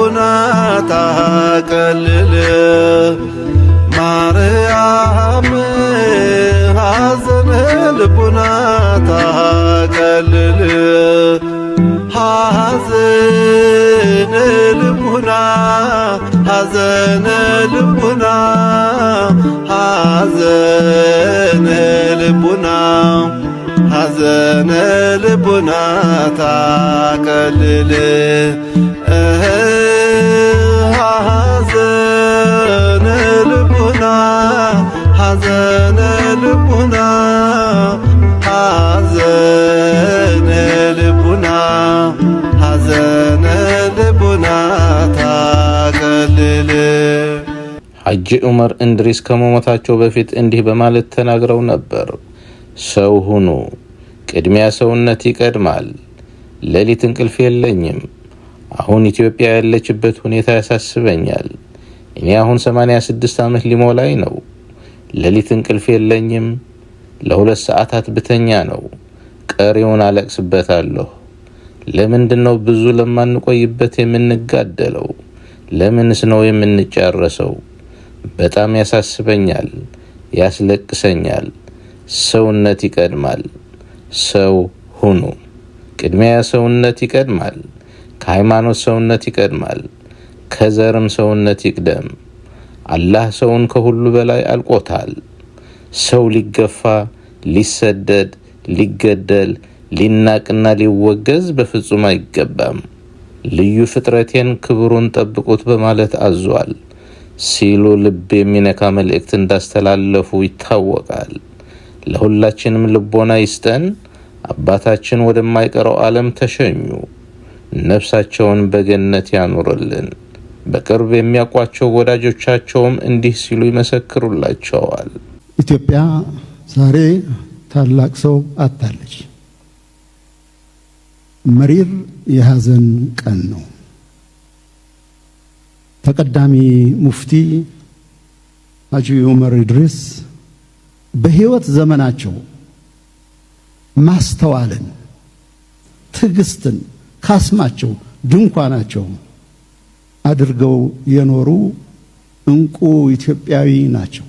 ልቡና ታቀልል ማርያም ሐዘነ ልቡና ታቀልል ሐዘነ ልቡና ሐዘነ ልቡና ሐዘነ ልቡና ሐዘነ ልቡና ታቀልል ሐዘነ ልቡና ሐዘነ ልቡና ሐዘነ ልቡና ሐዘነ ልቡና ታቀልል። ሐጂ ዑመር እንድሪስ ከመሞታቸው በፊት እንዲህ በማለት ተናግረው ነበር። ሰው ሁኑ፣ ቅድሚያ ሰውነት ይቀድማል። ሌሊት እንቅልፍ የለኝም። አሁን ኢትዮጵያ ያለችበት ሁኔታ ያሳስበኛል። እኔ አሁን 86 ዓመት ሊሞላኝ ነው። ሌሊት እንቅልፍ የለኝም። ለ2 ሰዓታት ብተኛ ነው፣ ቀሪውን አለቅስበታለሁ። ለምንድነው ብዙ ለማንቆይበት የምንጋደለው? ለምንስ ነው የምንጫረሰው? በጣም ያሳስበኛል፣ ያስለቅሰኛል። ሰውነት ይቀድማል። ሰው ሁኑ፣ ቅድሚያ ሰውነት ይቀድማል። ከሃይማኖት ሰውነት ይቀድማል፣ ከዘርም ሰውነት ይቅደም። አላህ ሰውን ከሁሉ በላይ አልቆታል። ሰው ሊገፋ፣ ሊሰደድ፣ ሊገደል፣ ሊናቅና ሊወገዝ በፍጹም አይገባም። ልዩ ፍጥረቴን ክብሩን ጠብቁት በማለት አዟል ሲሉ ልብ የሚነካ መልእክት እንዳስተላለፉ ይታወቃል። ለሁላችንም ልቦና ይስጠን። አባታችን ወደማይቀረው ዓለም ተሸኙ። ነፍሳቸውን በገነት ያኑርልን። በቅርብ የሚያውቋቸው ወዳጆቻቸውም እንዲህ ሲሉ ይመሰክሩላቸዋል። ኢትዮጵያ ዛሬ ታላቅ ሰው አጣለች። መሪር የሐዘን ቀን ነው። ተቀዳሚ ሙፍቲ ሐጂ ዑመር ኢድሪስ በህይወት ዘመናቸው ማስተዋልን፣ ትዕግስትን ካስማቸው ድንኳናቸው አድርገው የኖሩ እንቁ ኢትዮጵያዊ ናቸው።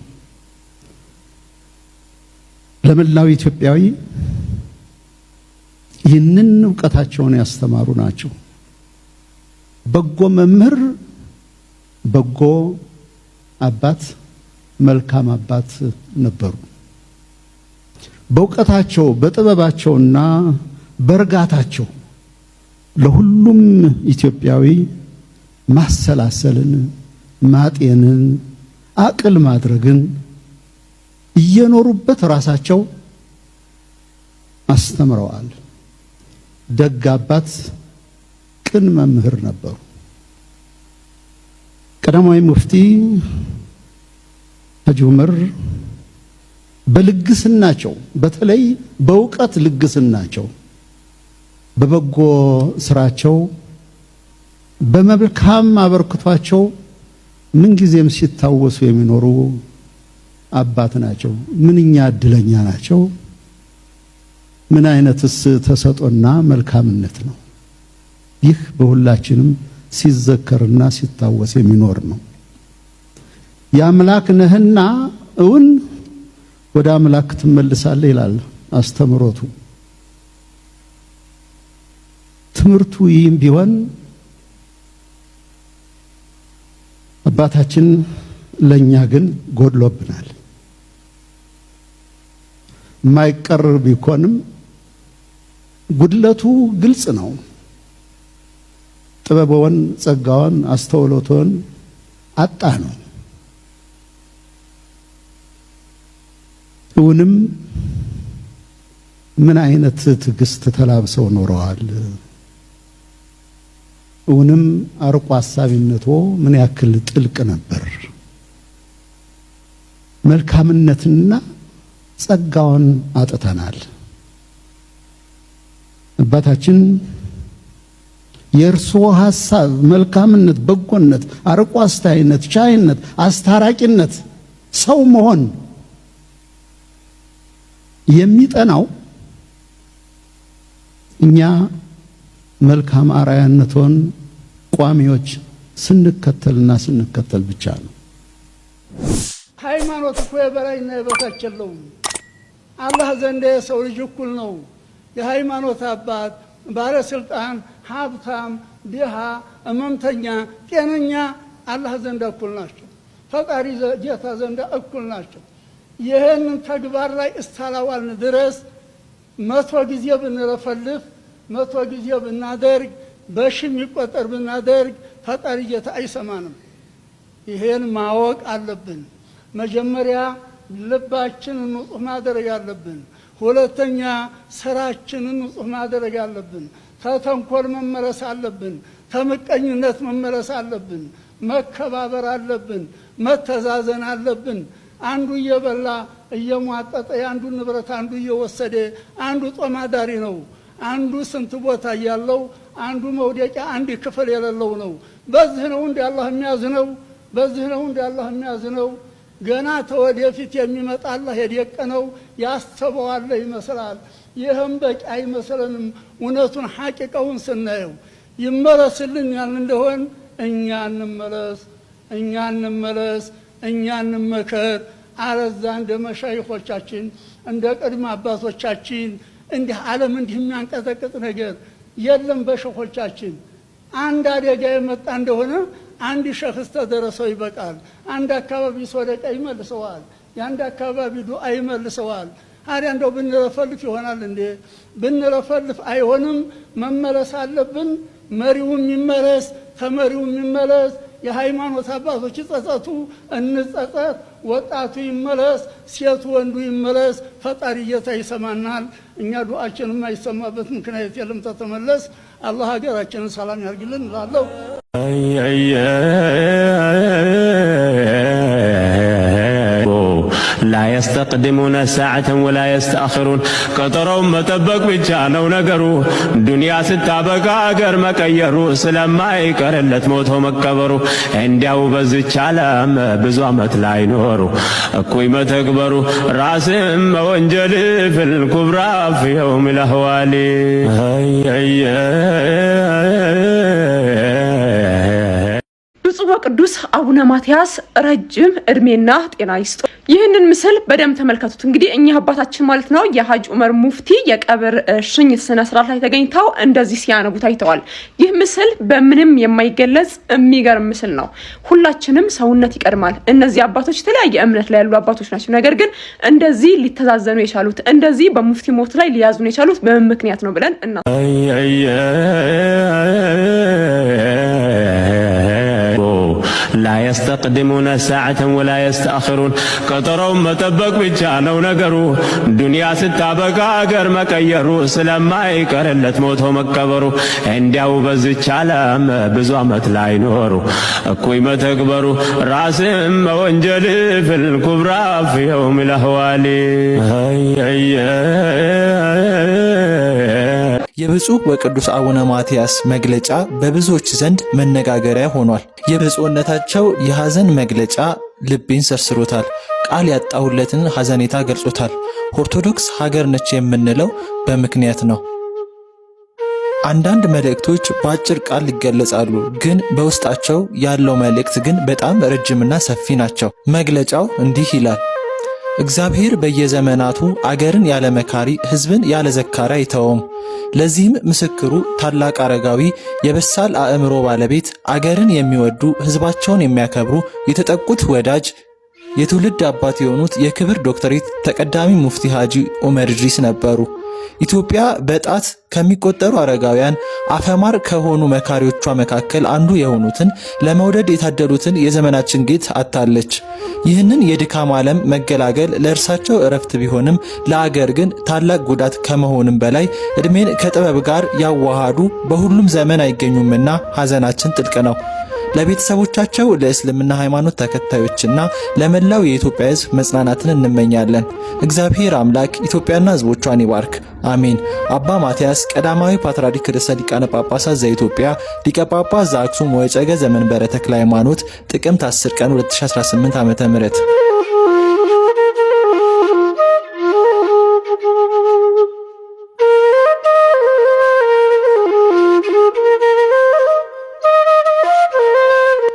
ለመላው ኢትዮጵያዊ ይህንን ዕውቀታቸውን ያስተማሩ ናቸው። በጎ መምህር፣ በጎ አባት፣ መልካም አባት ነበሩ። በእውቀታቸው በጥበባቸውና በእርጋታቸው ለሁሉም ኢትዮጵያዊ ማሰላሰልን፣ ማጤንን፣ አቅል ማድረግን እየኖሩበት ራሳቸው አስተምረዋል። ደግ አባት፣ ቅን መምህር ነበሩ። ቀዳማዊ ሙፍቲ ሐጂ ዑመር በልግስናቸው በተለይ በእውቀት ልግስናቸው፣ በበጎ ስራቸው፣ በመልካም አበርክቷቸው ምንጊዜም ሲታወሱ የሚኖሩ አባት ናቸው። ምንኛ እድለኛ ናቸው! ምን አይነትስ ተሰጦና መልካምነት ነው! ይህ በሁላችንም ሲዘከርና ሲታወስ የሚኖር ነው። የአምላክ ነህና እውን ወደ አምላክ ትመልሳለህ ይላል አስተምሮቱ። ትምህርቱ ይህም ቢሆን አባታችን ለኛ ግን ጎድሎብናል። ማይቀር ቢኮንም ጉድለቱ ግልጽ ነው። ጥበበውን፣ ጸጋውን፣ አስተውሎቱን አጣ ነው። እውንም ምን አይነት ትዕግስት ተላብሰው ኖረዋል? እውንም አርቆ ሐሳቢነቱ ምን ያክል ጥልቅ ነበር? መልካምነትና ጸጋውን አጥተናል። አባታችን የእርሱ ሐሳብ፣ መልካምነት፣ በጎነት፣ አርቆ አስተዋይነት፣ ቻይነት፣ አስታራቂነት፣ ሰው መሆን የሚጠናው እኛ መልካም አርአያነቱን ቋሚዎች ስንከተልና ስንከተል ብቻ ነው። ሃይማኖት እኮ የበላይና የበታች የለውም። አላህ ዘንድ የሰው ልጅ እኩል ነው። የሃይማኖት አባት፣ ባለስልጣን፣ ሀብታም፣ ድሃ፣ እመምተኛ፣ ጤነኛ አላህ ዘንድ እኩል ናቸው። ፈጣሪ ጌታ ዘንድ እኩል ናቸው። ይህንን ተግባር ላይ እስካላዋልን ድረስ 100 ጊዜ ብንረፈልፍ 100 ጊዜ ብናደርግ በሺ የሚቆጠር ብናደርግ ፈጣሪ ጌታ አይሰማንም። ይሄን ማወቅ አለብን። መጀመሪያ ልባችንን ንጹህ ማድረግ አለብን። ሁለተኛ ስራችንን ንጹህ ማድረግ አለብን። ተተንኮል መመለስ አለብን። ተምቀኝነት መመለስ አለብን። መከባበር አለብን። መተዛዘን አለብን። አንዱ እየበላ እየሟጠጠ አንዱ ንብረት አንዱ እየወሰደ አንዱ ጦማዳሪ ነው። አንዱ ስንት ቦታ ያለው አንዱ መውደቂያ አንድ ክፍል የሌለው ነው። በዚህ ነው እንደ አላህ የሚያዝነው። በዚህ ነው እንደ አላህ የሚያዝነው። ገና ተወደፊት የሚመጣ አላህ የደቀነው ያስተበዋል ይመስላል። ይህም በቂ አይመስለንም። እውነቱን ሐቂቃውን ስናየው ይመለስልን ያልን እንደሆን እኛ እንመለስ፣ እኛ እንመከር። አለዛ እንደ መሻይኾቻችን እንደ ቅድመ አባቶቻችን እንዲህ ዓለም እንዲህ የሚያንቀጠቅጥ ነገር የለም። በሸኾቻችን አንድ አደጋ የመጣ እንደሆነ አንድ ሸኽስ ተደረሰው ይበቃል። አንድ አካባቢ ሶደቃ ይመልሰዋል። የአንድ አካባቢ ዱዓ ይመልሰዋል። አሪያ እንደው ብንረፈልፍ ይሆናል እንዴ? ብንረፈልፍ አይሆንም። መመለስ አለብን። መሪውም ይመለስ፣ ተመሪውም ይመለስ። የሃይማኖት አባቶች ይጸጸቱ፣ እንጸጸት። ወጣቱ ይመለስ፣ ሴቱ ወንዱ ይመለስ። ፈጣሪ ጌታ ይሰማናል። እኛ ዱዓችን የማይሰማበት ምክንያት የለም። ተተመለስ። አላህ ሀገራችንን ሰላም ያርግልን እላለሁ። لا يستقدمون ساعة ولا يستأخرون قطرهم متبق بجانو نقرو دنيا ستابقا اگر مكيرو سلما يكرلت موتو مكبرو اندياو بزيچ عالم بزوامت لا ينورو اكوي متكبرو راسم وانجل في الكبرى في يوم الاهوالي ብፁዕ ቅዱስ አቡነ ማትያስ ረጅም እድሜና ጤና ይስጡ። ይህንን ምስል በደም ተመልከቱት። እንግዲህ እኛ አባታችን ማለት ነው የሐጅ ዑመር ሙፍቲ የቀብር ሽኝት ስነ ስርዓት ላይ ተገኝተው እንደዚህ ሲያነቡ ታይተዋል። ይህ ምስል በምንም የማይገለጽ የሚገርም ምስል ነው። ሁላችንም ሰውነት ይቀድማል። እነዚህ አባቶች የተለያየ እምነት ላይ ያሉ አባቶች ናቸው። ነገር ግን እንደዚህ ሊተዛዘኑ የቻሉት እንደዚህ በሙፍቲ ሞት ላይ ሊያዝኑ የቻሉት በምን ምክንያት ነው ብለን እና لا يستقدمون ساعة ولا يستأخرون قطرهم متبق بجانو نقرو دنيا ستابقا اگر مكيرو سلما يكرلت موتو مكبرو اندياو بزيچ عالم بزوامت لا ينورو اكوي متكبرو راسم وانجل في الكبرى في يوم الاهوالي የብፁዕ ወቅዱስ አቡነ ማትያስ መግለጫ በብዙዎች ዘንድ መነጋገሪያ ሆኗል። የብፁዕነታቸው የሐዘን መግለጫ ልቤን ሰርስሮታል። ቃል ያጣሁለትን ሐዘኔታ ገልጾታል። ኦርቶዶክስ ሀገር ነች የምንለው በምክንያት ነው። አንዳንድ መልእክቶች በአጭር ቃል ይገለጻሉ፣ ግን በውስጣቸው ያለው መልእክት ግን በጣም ረጅምና ሰፊ ናቸው። መግለጫው እንዲህ ይላል። እግዚአብሔር በየዘመናቱ አገርን ያለ መካሪ ሕዝብን ያለ ዘካሪ አይተውም። ለዚህም ምስክሩ ታላቅ አረጋዊ የበሳል አእምሮ ባለቤት አገርን የሚወዱ ሕዝባቸውን የሚያከብሩ የተጠቁት ወዳጅ የትውልድ አባት የሆኑት የክብር ዶክተሬት ተቀዳሚ ሙፍቲ ሐጂ ዑመር ኢድሪስ ነበሩ። ኢትዮጵያ በጣት ከሚቆጠሩ አረጋውያን አፈማር ከሆኑ መካሪዎቿ መካከል አንዱ የሆኑትን ለመውደድ የታደሉትን የዘመናችን ጌት አጣለች። ይህንን የድካም ዓለም መገላገል ለእርሳቸው እረፍት ቢሆንም ለአገር ግን ታላቅ ጉዳት ከመሆንም በላይ እድሜን ከጥበብ ጋር ያዋሃዱ በሁሉም ዘመን አይገኙምና ሐዘናችን ጥልቅ ነው። ለቤተሰቦቻቸው ለእስልምና ሃይማኖት ተከታዮችና ለመላው የኢትዮጵያ ሕዝብ መጽናናትን እንመኛለን። እግዚአብሔር አምላክ ኢትዮጵያና ሕዝቦቿን ይባርክ፣ አሜን። አባ ማትያስ ቀዳማዊ ፓትርያርክ ርዕሰ ሊቃነ ጳጳሳት ዘኢትዮጵያ ሊቀ ጳጳስ ዘአክሱም ወዕጨጌ ዘመንበረ ተክለ ሃይማኖት ጥቅምት 10 ቀን 2018 ዓ.ም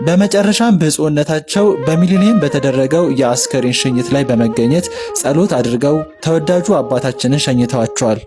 በመጨረሻም ብፁዕነታቸው በሚሊኒየም በተደረገው የአስከሬን ሽኝት ላይ በመገኘት ጸሎት አድርገው ተወዳጁ አባታችንን ሸኝተዋቸዋል።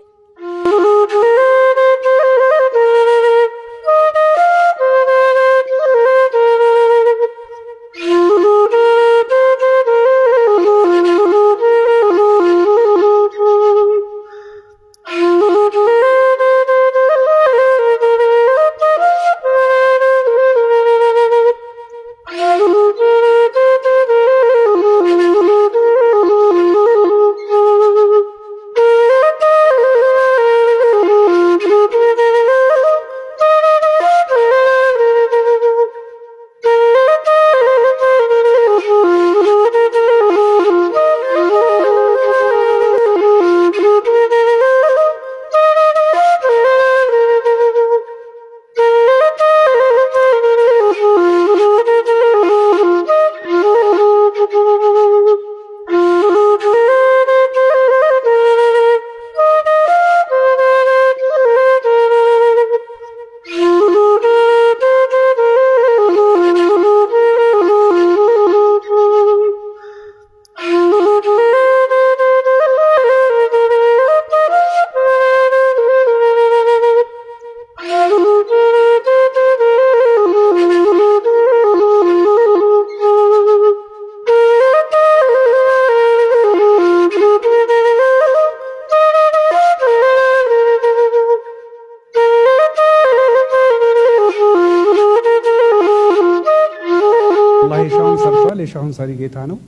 የሻሁን ሰሪ ጌታ ነው።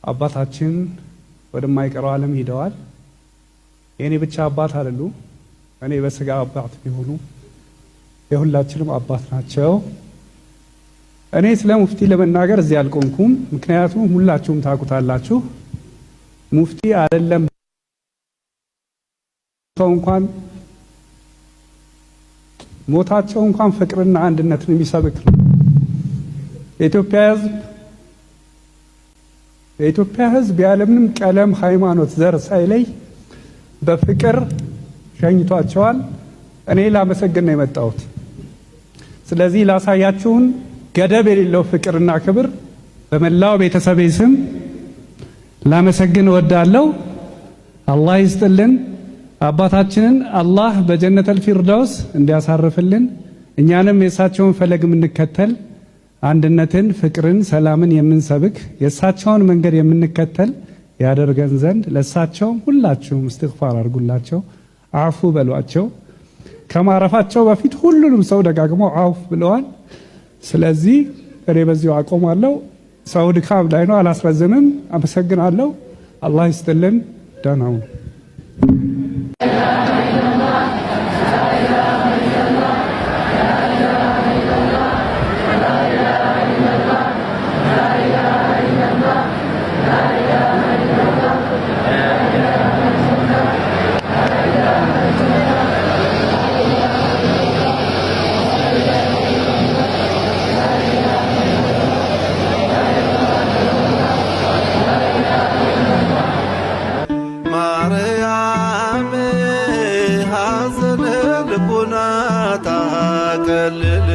አባታችን ወደማይቀረው ዓለም ሄደዋል። የኔ ብቻ አባት አይደሉም። እኔ በስጋ አባት ቢሆኑ የሁላችንም አባት ናቸው። እኔ ስለ ሙፍቲ ለመናገር እዚህ አልቆምኩም። ምክንያቱም ሁላችሁም ታውቁታላችሁ። ሙፍቲ አይደለም ሰው እንኳን ሞታቸው እንኳን ፍቅርና አንድነትን የሚሰብክ ነው። የኢትዮጵያ ሕዝብ ያለምንም ቀለም፣ ሃይማኖት፣ ዘር ሳይለይ በፍቅር ሸኝቷቸዋል። እኔ ላመሰግን ነው የመጣሁት። ስለዚህ ላሳያችሁን ገደብ የሌለው ፍቅርና ክብር በመላው ቤተሰቤ ስም ላመሰግን እወዳለሁ። አላህ ይስጥልን። አባታችንን አላህ በጀነተል ፊርዳውስ እንዲያሳርፍልን፣ እኛንም የእሳቸውን ፈለግ የምንከተል አንድነትን፣ ፍቅርን፣ ሰላምን የምንሰብክ የእሳቸውን መንገድ የምንከተል ያደርገን ዘንድ ለእሳቸውም ሁላችሁም እስትግፋር አድርጉላቸው፣ አፉ በሏቸው። ከማረፋቸው በፊት ሁሉንም ሰው ደጋግመው አፉ ብለዋል። ስለዚህ እኔ በዚሁ አቆማለሁ። ሰው ድካም ላይ ነው፣ አላስረዝምም። አመሰግናለሁ። አላህ ይስጥልን። ደህና ሁኑ። ማርያም ሐዘነ ልቡና ታቀልል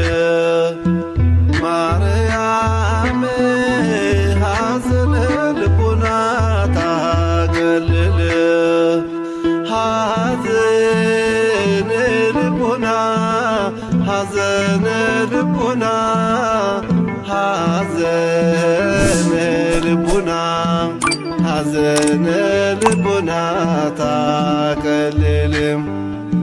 ሐዘነ ልቡና ሐዘነ ልቡና ሐዘነ ልቡና ሐዘነ ልቡና ታቀልል